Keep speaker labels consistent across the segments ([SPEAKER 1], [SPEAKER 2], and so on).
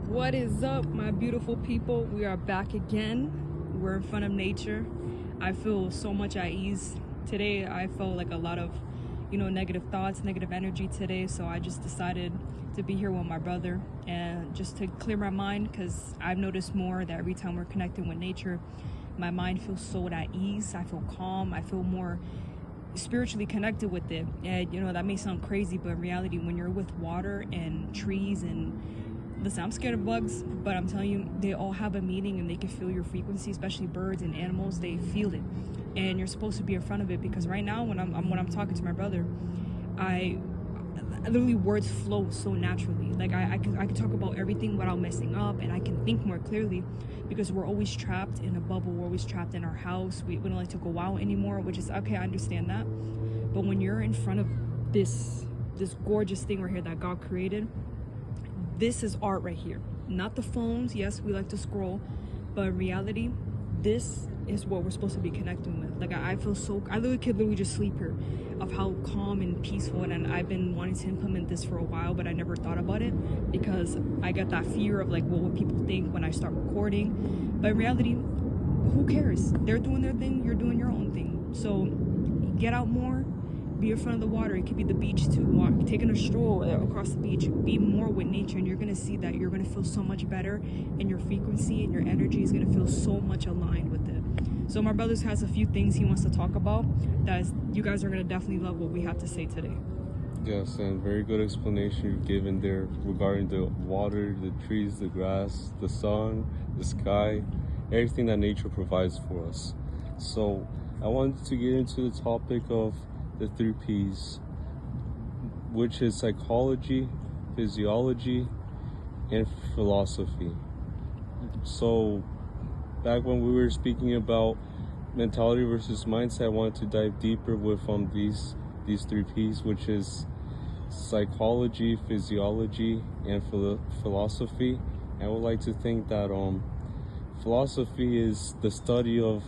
[SPEAKER 1] What is up, my beautiful people? We are back again. We're in front of nature. I feel so much at ease. Today, I felt like a lot of, negative thoughts, negative energy today. So I just decided to be here with my brother and just to clear my mind, because I've noticed more that every time we're connecting with nature, my mind feels so at ease. I feel calm. I feel more spiritually connected with it. And that may sound crazy, but in reality, when you're with water and trees and listen, I'm scared of bugs, but I'm telling you, they all have a meaning and they can feel your frequency, especially birds and animals. They feel it, and you're supposed to be in front of it, because right now when I'm talking to my brother, I literally words flow so naturally. Like I can talk about everything without messing up, and I can think more clearly, because we're always trapped in a bubble. We're always trapped in our house. We don't like to go out anymore, which is okay. I understand that, but when you're in front of this gorgeous thing right here that God created, this is art right here. Not the phones. Yes, we like to scroll, but in reality, this is what we're supposed to be connecting with. Like I feel so, I literally could just sleep here, of how calm and peaceful. And I've been wanting to implement this for a while, but I never thought about it, because I got that fear of like, what would people think when I start recording? But in reality, who cares? They're doing their thing, you're doing your own thing. So get out more, be in front of the water. It could be the beach too, walk, taking a stroll across the beach. Be more with nature, and you're gonna see that you're gonna feel so much better, and your frequency and your energy is gonna feel so much aligned with it. So my brother has a few things he wants to talk about that you guys are gonna definitely love what we have to say today.
[SPEAKER 2] Yes, and very good explanation you've given there regarding the water, the trees, the grass, the sun, the sky, everything that nature provides for us. So I wanted to get into the topic of the 3 P's, which is psychology, physiology, and philosophy. So back when we were speaking about mentality versus mindset, I wanted to dive deeper with these 3 P's, which is psychology, physiology, and philosophy. I would like to think that philosophy is the study of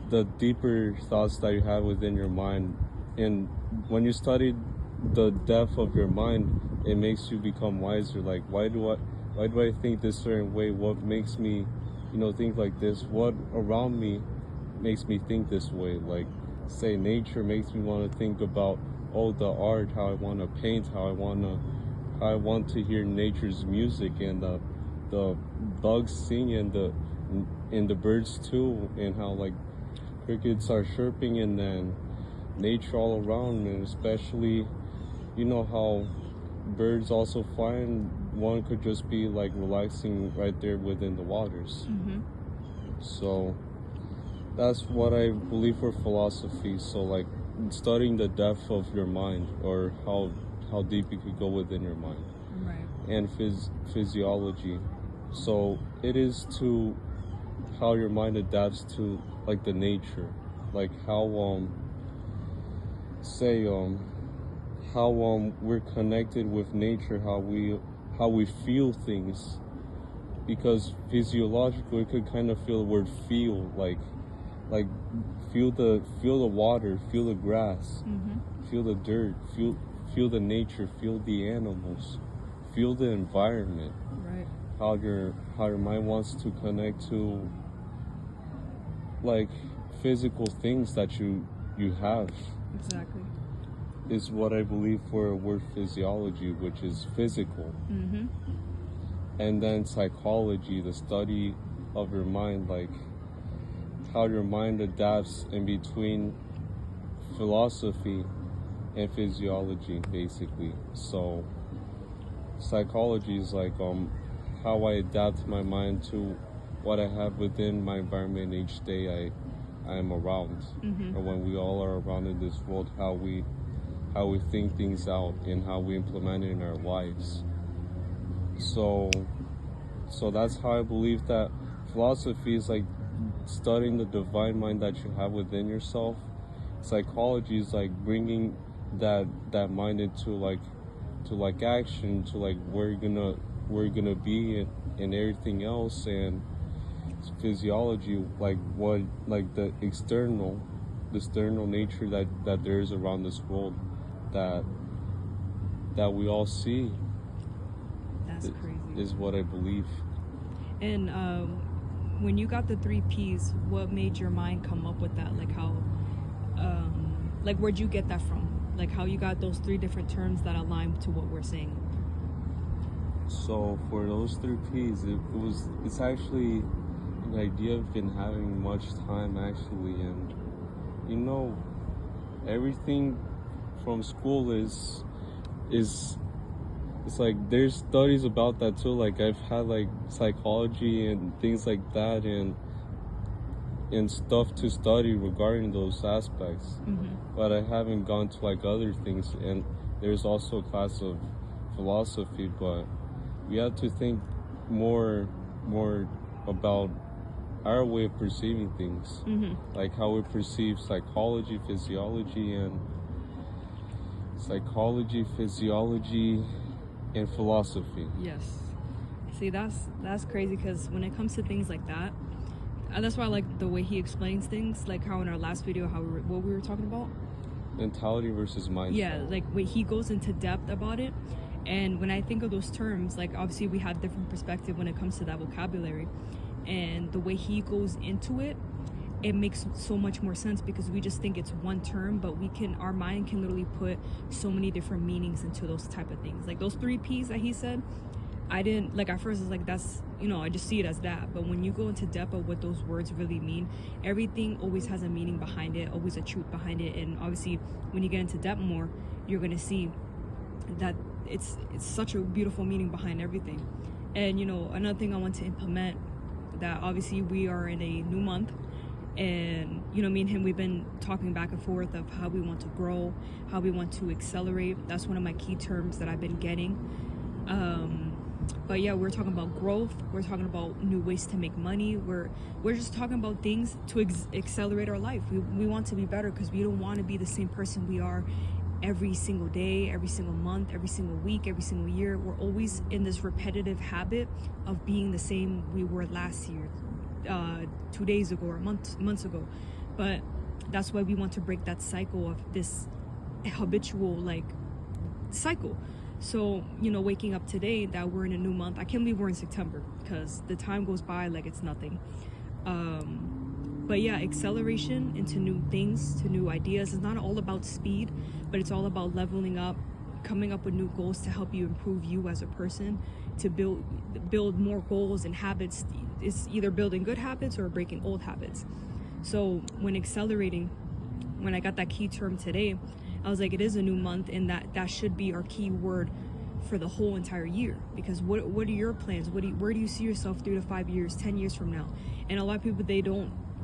[SPEAKER 2] the deeper thoughts that you have within your mind. And when you study the depth of your mind, it makes you become wiser. Like, why do I think this certain way? What makes me, think like this? What around me makes me think this way? Like, say, nature makes me want to think about, the art, how I want to paint, how I want to hear nature's music, and the bugs sing, and the birds too, and how like crickets are chirping, and then nature all around, and especially, how birds also fly, and one could just be like relaxing right there within the waters. So that's what I believe for philosophy. So like studying the depth of your mind, or how deep you could go within your mind.
[SPEAKER 1] Right.
[SPEAKER 2] And physiology, so it is to how your mind adapts to like the nature, like how we're connected with nature, how we feel things. Because physiologically, we could kind of feel the word feel, like feel the water, feel the grass, feel the dirt, feel the nature, feel the animals, feel the environment.
[SPEAKER 1] Right.
[SPEAKER 2] How your mind wants to connect to like physical things that you have.
[SPEAKER 1] Exactly.
[SPEAKER 2] Is what I believe for a word physiology, which is physical. And then psychology, the study of your mind, like how your mind adapts in between philosophy and physiology, basically. So psychology is like how I adapt my mind to what I have within my environment each day I am around, or when we all are around in this world, how we think things out and how we implement it in our lives. So that's how I believe that philosophy is like studying the divine mind that you have within yourself. Psychology is like bringing that mind into like action, to like where you're gonna be, and everything else. And physiology, like what, like the external nature that there is around this world, that we all see.
[SPEAKER 1] That's crazy.
[SPEAKER 2] is what I believe.
[SPEAKER 1] And when you got the 3 Ps, what made your mind come up with that? Like how, like where'd you get that from? Like how you got those 3 different terms that align to what we're saying?
[SPEAKER 2] So for those 3 Ps, it's actually an idea I've been having much time actually, and you know, everything from school is it's like there's studies about that too. Like I've had like psychology and things like that, and stuff to study regarding those aspects. But I haven't gone to like other things, and there's also a class of philosophy, but we have to think more about our way of perceiving things, like how we perceive psychology, physiology, and philosophy.
[SPEAKER 1] Yes. See, that's crazy, because when it comes to things like that, that's why I like the way he explains things, like how in our last video, what we were talking about,
[SPEAKER 2] Mentality versus mindset.
[SPEAKER 1] yeah, like when he goes into depth about it. And when I think of those terms, like obviously we have different perspective when it comes to that vocabulary, and the way he goes into it, it makes so much more sense, because we just think it's one term, but our mind can literally put so many different meanings into those type of things. Like those 3 Ps that he said, I didn't, like at first I was like, that's, I just see it as that. But when you go into depth of what those words really mean, everything always has a meaning behind it, always a truth behind it. And obviously when you get into depth more, you're going to see that it's such a beautiful meaning behind everything. And another thing I want to implement, that obviously we are in a new month, and me and him, we've been talking back and forth of how we want to grow, how we want to accelerate. That's one of my key terms that I've been getting. But yeah, we're talking about growth, we're talking about new ways to make money, we're just talking about things to accelerate our life. We want to be better, because we don't want to be the same person we are every single day, every single month, every single week, every single year. We're always in this repetitive habit of being the same we were last year, 2 days ago, or months ago. But that's why we want to break that cycle of this habitual cycle. So waking up today that we're in a new month, I can't believe we're in September, because the time goes by like it's nothing. But yeah, acceleration into new things, to new ideas. It's not all about speed, but it's all about leveling up, coming up with new goals to help you improve you as a person, to build more goals and habits. It's either building good habits or breaking old habits. So when accelerating, when I got that key term today, I was like, it is a new month, and that should be our key word for the whole entire year. Because what are your plans? Where do you see yourself 3 to 5 years, 10 years from now? And a lot of people,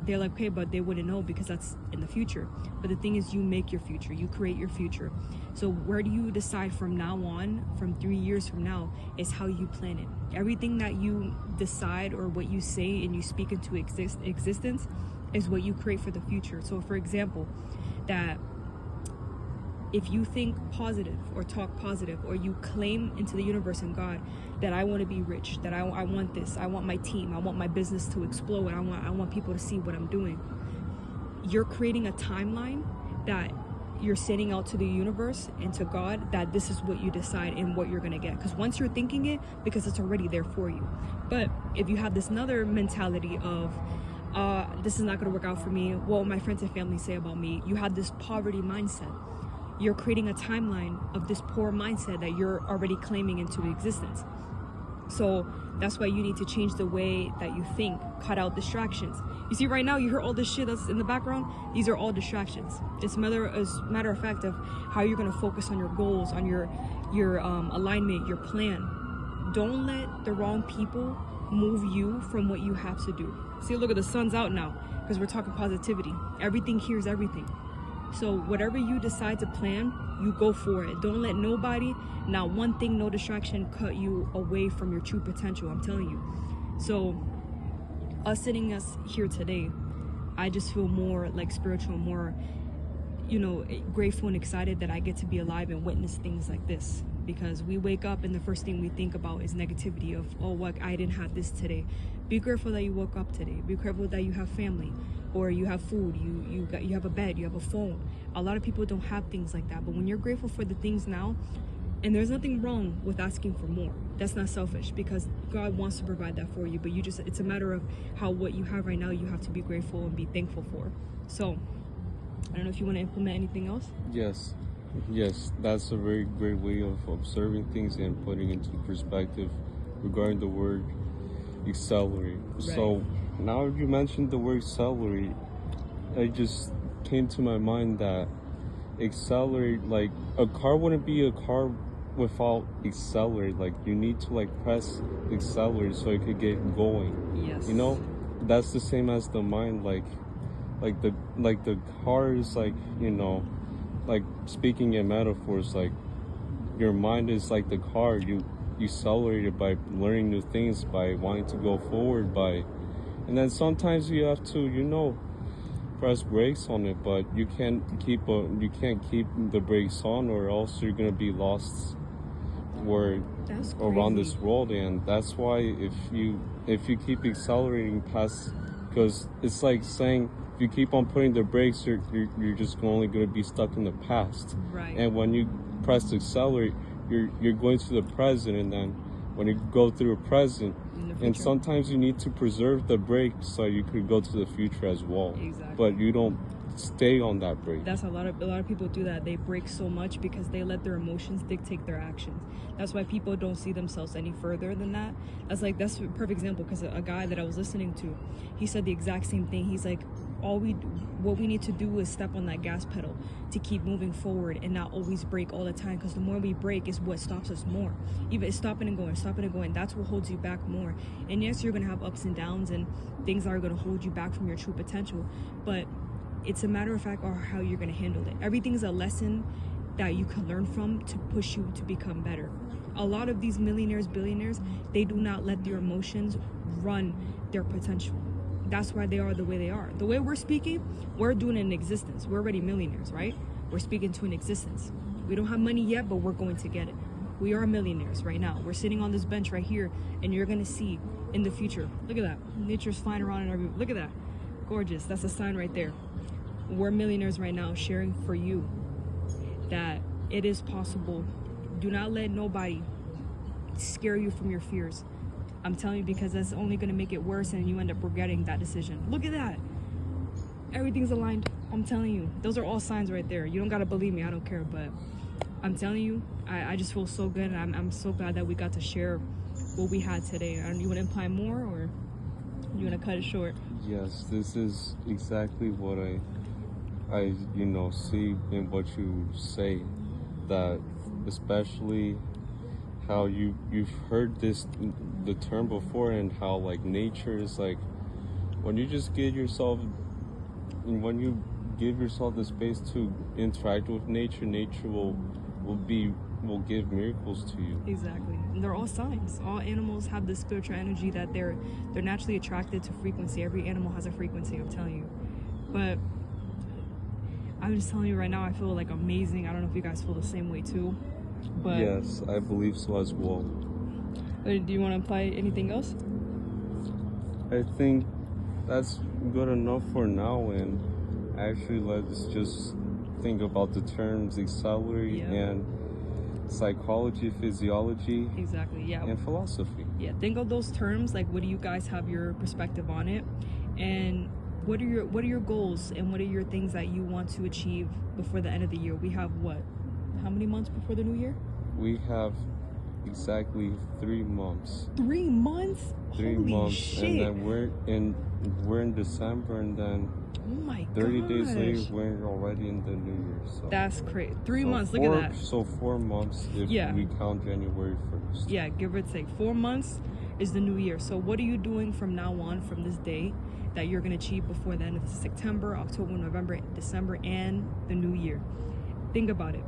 [SPEAKER 1] they're like, okay, but they wouldn't know, because that's in the future. But the thing is, you make your future, you create your future. So where do you decide from now on, from 3 years from now, is how you plan it. Everything that you decide, or what you say and you speak into existence, is what you create for the future. So for example, that if you think positive or talk positive, or you claim into the universe and God that I want to be rich, that I want this, I want my team, I want my business to explode, I want people to see what I'm doing, you're creating a timeline that you're sending out to the universe and to God, that this is what you decide and what you're going to get. Because once you're thinking it, because it's already there for you. But if you have this another mentality of this is not going to work out for me, what will my friends and family say about me, you have this poverty mindset. You're creating a timeline of this poor mindset that you're already claiming into existence. So that's why you need to change the way that you think, cut out distractions. You see, right now you hear all this shit that's in the background. These are all distractions. It's matter of fact of how you're going to focus on your goals, on your alignment, your plan. Don't let the wrong people move you from what you have to do. See, look at the sun's out now, because we're talking positivity. Everything hears everything. So whatever you decide to plan, you go for it. Don't let nobody, not one thing, no distraction, cut you away from your true potential. I'm telling you. So us sitting here today, I just feel more like spiritual, more, grateful and excited that I get to be alive and witness things like this. Because we wake up and the first thing we think about is negativity of, oh, what, I didn't have this today. Be grateful that you woke up today. Be grateful that you have family, or you have food, you have a bed, you have a phone. A lot of people don't have things like that. But when you're grateful for the things now, And there's nothing wrong with asking for more. That's not selfish, because God wants to provide that for you. But it's a matter of how what you have right now, you have to be grateful and be thankful for. So, I don't know if you want to implement anything else.
[SPEAKER 2] Yes, that's a very great way of observing things and putting into perspective regarding the word accelerate.
[SPEAKER 1] Right.
[SPEAKER 2] So now you mentioned the word accelerate, it just came to my mind that accelerate, like a car wouldn't be a car without accelerate. Like you need to like press accelerate so it could get going.
[SPEAKER 1] Yes.
[SPEAKER 2] You know, that's the same as the mind. Like the car is like, you know, like speaking in metaphors, like your mind is like the car. You accelerate it by learning new things, by wanting to go forward, and then sometimes you have to, you know, press brakes on it, but you can't keep the brakes on, or else you're gonna be lost around this world. And that's why if you keep accelerating past, because it's like saying if you keep on putting the brakes, you're just only gonna be stuck in the past.
[SPEAKER 1] Right.
[SPEAKER 2] And when you press accelerate, you're going to the present, and then when you go through the present, and sometimes you need to preserve the break so you could go to the future as well.
[SPEAKER 1] Exactly.
[SPEAKER 2] But you don't stay on that break.
[SPEAKER 1] That's a lot of people do that. They break so much because they let their emotions dictate their actions. That's why people don't see themselves any further than that. That's a perfect example, because a guy that I was listening to, he said the exact same thing. He's like, what we need to do is step on that gas pedal to keep moving forward and not always brake all the time, because the more we brake is what stops us more. Even stopping and going, that's what holds you back more. And yes, you're gonna have ups and downs and things are gonna hold you back from your true potential, but it's a matter of fact or how you're gonna handle it. Everything's a lesson that you can learn from to push you to become better. A lot of these millionaires, billionaires, they do not let their emotions run their potential. That's why they are the way they are. The way we're speaking, we're doing an existence. We're already millionaires, right? We're speaking to an existence. We don't have money yet, but we're going to get it. We are millionaires right now. We're sitting on this bench right here, and you're gonna see in the future. Look at that. Nature's flying around in every. Look at that. Gorgeous. That's a sign right there. We're millionaires right now, sharing for you that it is possible. Do not let nobody scare you from your fears. I'm telling you, because that's only going to make it worse, and you end up regretting that decision. Look at that. Everything's aligned. I'm telling you, those are all signs right there. You don't got to believe me. I don't care. But I'm telling you, I just feel so good. I'm so glad that we got to share what we had today. You want to imply more, or you want to cut it short?
[SPEAKER 2] Yes, this is exactly what I see in what you say, that especially how you've heard the term before, and how like nature is like, when you give yourself the space to interact with nature, nature will give miracles to you.
[SPEAKER 1] Exactly. And they're all signs. All animals have this spiritual energy that they're naturally attracted to frequency. Every animal has a frequency, I'm telling you. But I'm just telling you right now, I feel like amazing. I don't know if you guys feel the same way too. But
[SPEAKER 2] yes, I believe so as well.
[SPEAKER 1] Do you want to apply anything else?
[SPEAKER 2] I think that's good enough for now, and actually let's just think about the terms accelerate and psychology, physiology.
[SPEAKER 1] Exactly, yeah.
[SPEAKER 2] And philosophy.
[SPEAKER 1] Yeah, think of those terms, like what do you guys have your perspective on it, and what are your goals, and what are your things that you want to achieve before the end of the year? We have how many months before the new year?
[SPEAKER 2] We have exactly 3 months.
[SPEAKER 1] 3 months?
[SPEAKER 2] 3
[SPEAKER 1] Holy
[SPEAKER 2] months,
[SPEAKER 1] shit.
[SPEAKER 2] and then we're in December, and then 30 days later we're already in the new year. So
[SPEAKER 1] that's crazy. 3 months. Look at that.
[SPEAKER 2] So 4 months if we count January 1st.
[SPEAKER 1] Yeah, give or take. 4 months is the new year. So what are you doing from now on, from this day, that you're going to achieve before the end of September, October, November, December, and the new year? Think about it.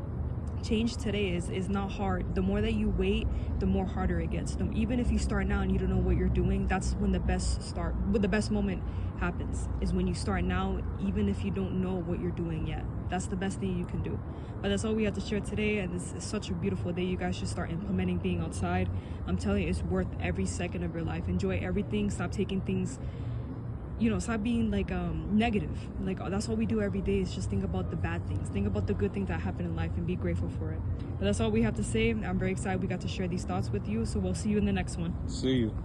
[SPEAKER 1] Change today is not hard. The more that you wait, the more harder it gets. Even if you start now and you don't know what you're doing, that's when the best moment happens, is when you start now, even if you don't know what you're doing yet. That's the best thing you can do. But that's all we had to share today, and this is such a beautiful day. You guys should start implementing being outside. I'm telling you, it's worth every second of your life. Enjoy everything. Stop taking things stop being like negative. Like that's all we do every day is just think about the bad things, think about the good things that happen in life and be grateful for it. But that's all we have to say. I'm very excited we got to share these thoughts with you, so we'll see you in the next one.
[SPEAKER 2] See you.